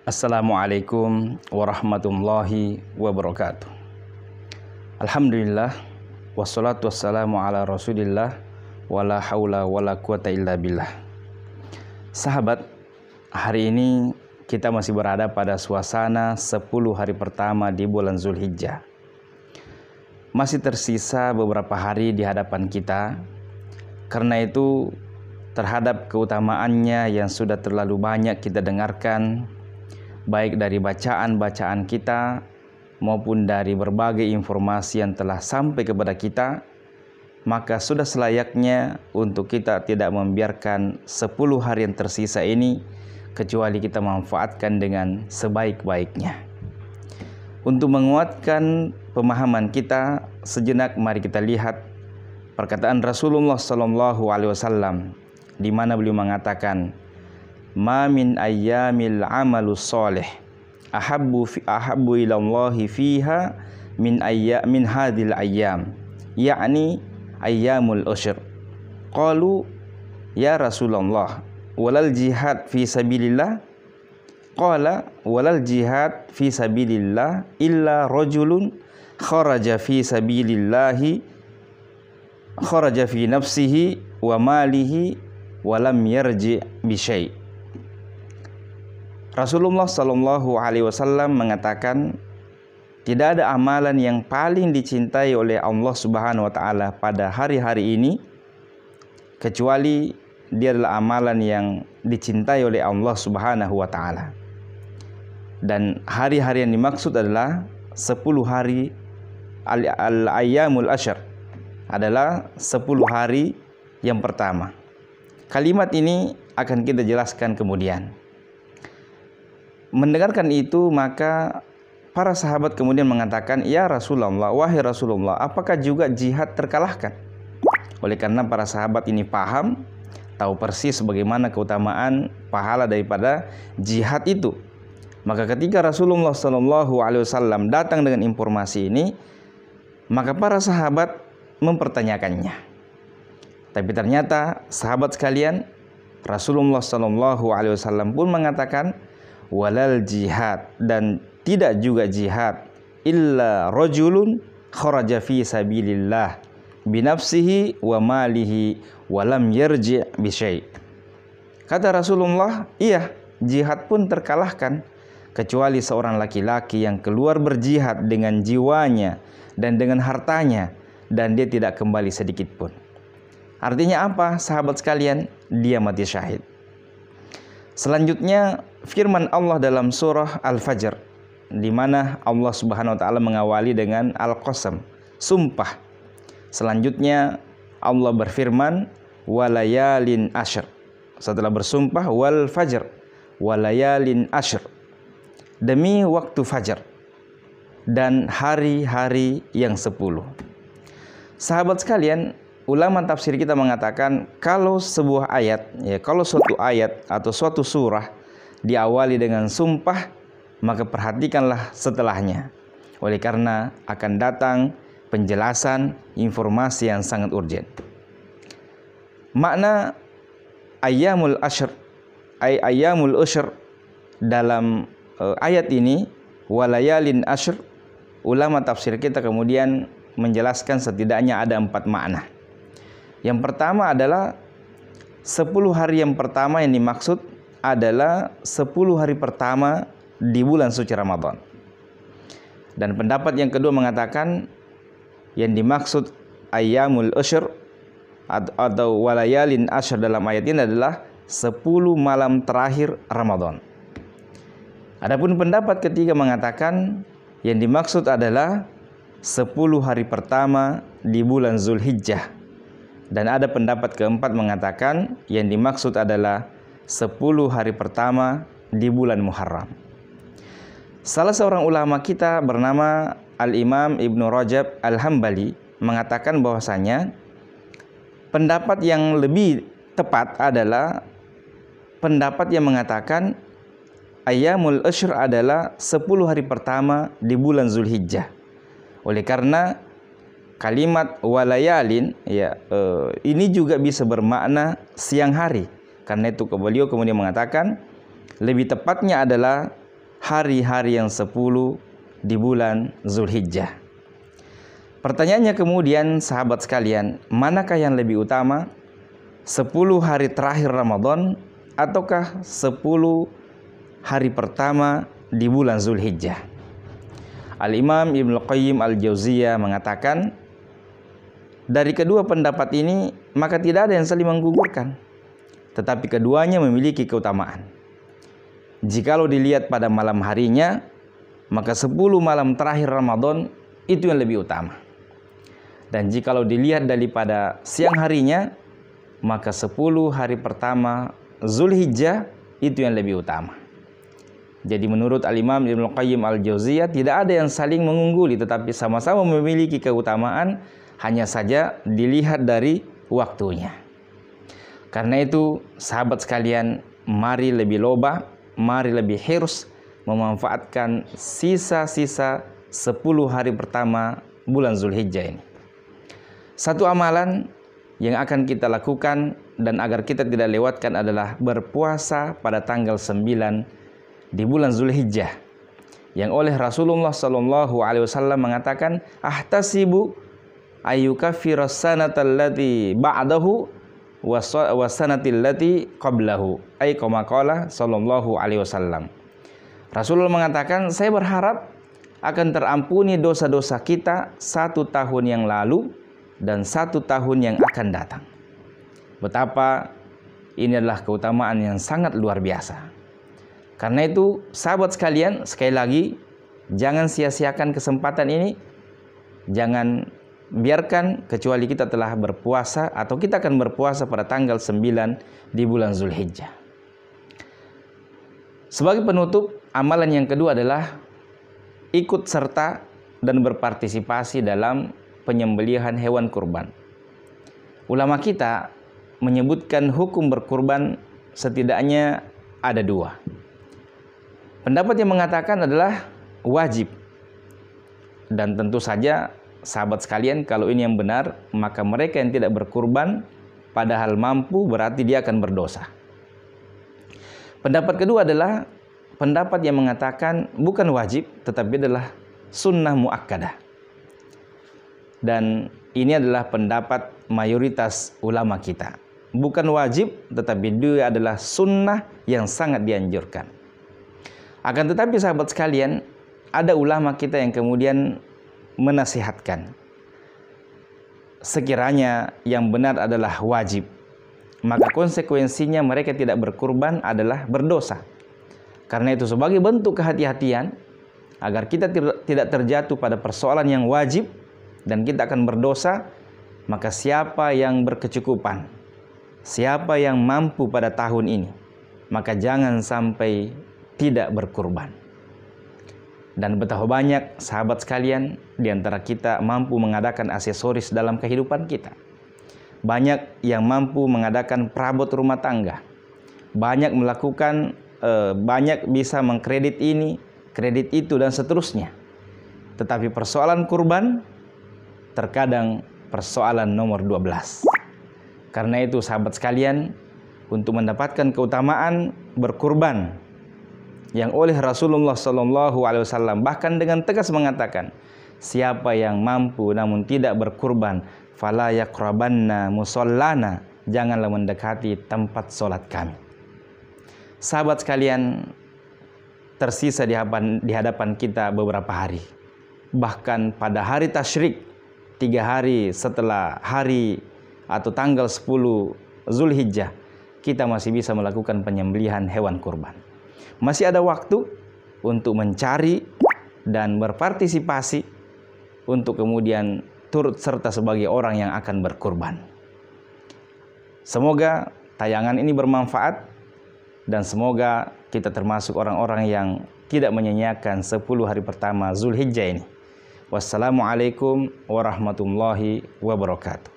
Assalamualaikum warahmatullahi wabarakatuh. Alhamdulillah wassalatu wassalamu ala rasulillah wala haula wala quwata illa billah. Sahabat, hari ini kita masih berada pada suasana 10 hari pertama di bulan Zulhijjah. Masih tersisa beberapa hari di hadapan kita. Karena itu, terhadap keutamaannya yang sudah terlalu banyak kita dengarkan, baik dari bacaan-bacaan kita maupun dari berbagai informasi yang telah sampai kepada kita, maka sudah selayaknya untuk kita tidak membiarkan 10 hari yang tersisa ini kecuali kita manfaatkan dengan sebaik-baiknya. Untuk menguatkan pemahaman kita, sejenak mari kita lihat perkataan Rasulullah SAW di mana beliau mengatakan, "Ma min ayyamil amalus soleh ahabbu ilallahi fiha min hadhil ayyam, yakni ayyamul ushr." Qalu ya Rasulullah, walal jihad fi sabilillah? Qala walal jihad fi sabilillah illa rajulun kharaja fi sabilillahi kharaja fi nafsihi wa malihi wa lam yarji bi syai'. Rasulullah SAW mengatakan, tidak ada amalan yang paling dicintai oleh Allah Subhanahu wa Ta'ala pada hari-hari ini kecuali dia adalah amalan yang dicintai oleh Allah Subhanahu wa Ta'ala. Dan hari-hari yang dimaksud adalah 10 hari al-ayyamul ashr, adalah 10 hari yang pertama. Kalimat ini akan kita jelaskan kemudian. Mendengarkan itu, maka para sahabat kemudian mengatakan, "Ya Rasulullah, wahai Rasulullah, apakah juga jihad terkalahkan?" Oleh karena para sahabat ini paham, tahu persis bagaimana keutamaan pahala daripada jihad itu. Maka ketika Rasulullah SAW datang dengan informasi ini, maka para sahabat mempertanyakannya. Tapi ternyata sahabat sekalian, Rasulullah SAW pun mengatakan, walal jihad, dan tidak juga jihad, illa rajulun kharaja fi sabilillah binafsihi wa malihi wa lam yarji' bi syai'. Kata Rasulullah, iya, jihad pun terkalahkan kecuali seorang laki-laki yang keluar berjihad dengan jiwanya dan dengan hartanya, dan dia tidak kembali sedikit pun. Artinya apa, sahabat sekalian? Dia mati syahid. Selanjutnya firman Allah dalam surah Al-Fajr, di mana Allah Subhanahu wa Ta'ala mengawali dengan Al-Qasam, sumpah. Selanjutnya Allah berfirman, walayalin ashr. Setelah bersumpah, wal fajr, walayalin ashr, demi waktu fajar dan hari-hari yang 10. Sahabat sekalian, ulama tafsir kita mengatakan, kalau sebuah ayat, kalau suatu ayat atau suatu surah diawali dengan sumpah, maka perhatikanlah setelahnya. Oleh karena akan datang penjelasan informasi yang sangat urgen. Makna ayyamul ashr, ayyamul ushr dalam ayat ini, walayalin ashr, ulama tafsir kita kemudian menjelaskan setidaknya ada 4 makna. Yang pertama adalah 10 hari yang pertama yang dimaksud adalah 10 hari pertama di bulan suci Ramadan. Dan pendapat yang kedua mengatakan yang dimaksud ayyamul ushr atau walayalin ashr dalam ayat ini adalah 10 malam terakhir Ramadan. Adapun pendapat ketiga mengatakan yang dimaksud adalah 10 hari pertama di bulan Zulhijjah. Dan ada pendapat keempat mengatakan yang dimaksud adalah 10 hari pertama di bulan Muharram. Salah seorang ulama kita bernama Al-Imam Ibnu Rajab Al-Hambali mengatakan bahwasanya pendapat yang lebih tepat adalah pendapat yang mengatakan ayyamul ushr adalah 10 hari pertama di bulan Zulhijjah. Oleh karena kalimat walayalin ini juga bisa bermakna siang hari. Karena itu beliau kemudian mengatakan lebih tepatnya adalah hari-hari yang 10 di bulan Zulhijjah. Pertanyaannya kemudian, sahabat sekalian, manakah yang lebih utama? 10 hari terakhir Ramadan ataukah 10 hari pertama di bulan Zulhijjah? Al-Imam Ibnu Qayyim Al-Jauziyah mengatakan, dari kedua pendapat ini maka tidak ada yang saling menggugurkan, tetapi keduanya memiliki keutamaan. Jikalau dilihat pada malam harinya, maka 10 malam terakhir Ramadan itu yang lebih utama. Dan jikalau dilihat daripada siang harinya, maka 10 hari pertama Zulhijjah itu yang lebih utama. Jadi menurut Al-Imam Ibnu Qayyim Al-Jauziyah tidak ada yang saling mengungguli, tetapi sama-sama memiliki keutamaan, hanya saja dilihat dari waktunya. Karena itu sahabat sekalian, mari lebih loba, mari lebih hirus memanfaatkan sisa-sisa 10 hari pertama bulan Zulhijjah ini. Satu amalan yang akan kita lakukan dan agar kita tidak lewatkan adalah berpuasa pada tanggal 9 di bulan Zulhijjah, yang oleh Rasulullah SAW mengatakan, ahtasibu ayyukaffiras sanatal lati ba'dahu wasanatil lati qablahu, ay kama qala sallallahu alaihi wasallam. Rasulullah mengatakan, saya berharap akan terampuni dosa-dosa kita 1 tahun yang lalu dan 1 tahun yang akan datang. Betapa ini adalah keutamaan yang sangat luar biasa. Karena itu sahabat sekalian, sekali lagi, jangan sia-siakan kesempatan ini. Jangan biarkan kecuali kita telah berpuasa atau kita akan berpuasa pada tanggal 9 di bulan Zulhijjah. Sebagai penutup, amalan yang kedua adalah ikut serta dan berpartisipasi dalam penyembelihan hewan kurban. Ulama kita menyebutkan hukum berkurban setidaknya ada 2. Pendapat yang mengatakan adalah wajib. Dan tentu saja sahabat sekalian, kalau ini yang benar, maka mereka yang tidak berkurban padahal mampu berarti dia akan berdosa. Pendapat kedua adalah pendapat yang mengatakan bukan wajib tetapi adalah sunnah muakkadah. Dan ini adalah pendapat mayoritas ulama kita. Bukan wajib, tetapi dia adalah sunnah yang sangat dianjurkan. Akan tetapi sahabat sekalian, ada ulama kita yang kemudian menasihatkan, sekiranya yang benar adalah wajib, maka konsekuensinya mereka tidak berkurban adalah berdosa. Karena itu sebagai bentuk kehati-hatian, agar kita tidak terjatuh pada persoalan yang wajib, dan kita akan berdosa, maka siapa yang berkecukupan, siapa yang mampu pada tahun ini, maka jangan sampai tidak berkurban. Dan betapa banyak sahabat sekalian di antara kita mampu mengadakan aksesoris dalam kehidupan kita. Banyak yang mampu mengadakan perabot rumah tangga. Banyak melakukan, banyak bisa mengkredit ini, kredit itu, dan seterusnya. Tetapi persoalan kurban terkadang persoalan nomor 12. Karena itu sahabat sekalian, untuk mendapatkan keutamaan berkurban yang oleh Rasulullah SAW bahkan dengan tegas mengatakan, siapa yang mampu namun tidak berkurban, fala yaqrabanna musallana, janganlah mendekati tempat sholat kami. Sahabat sekalian, tersisa di hadapan kita beberapa hari. Bahkan pada hari tasyrik, 3 hari setelah hari atau tanggal 10 Zulhijjah, kita masih bisa melakukan penyembelihan hewan kurban. Masih ada waktu untuk mencari dan berpartisipasi untuk kemudian turut serta sebagai orang yang akan berkurban. Semoga tayangan ini bermanfaat dan semoga kita termasuk orang-orang yang tidak menyanyiakan 10 hari pertama Zulhijjah ini. Wassalamualaikum warahmatullahi wabarakatuh.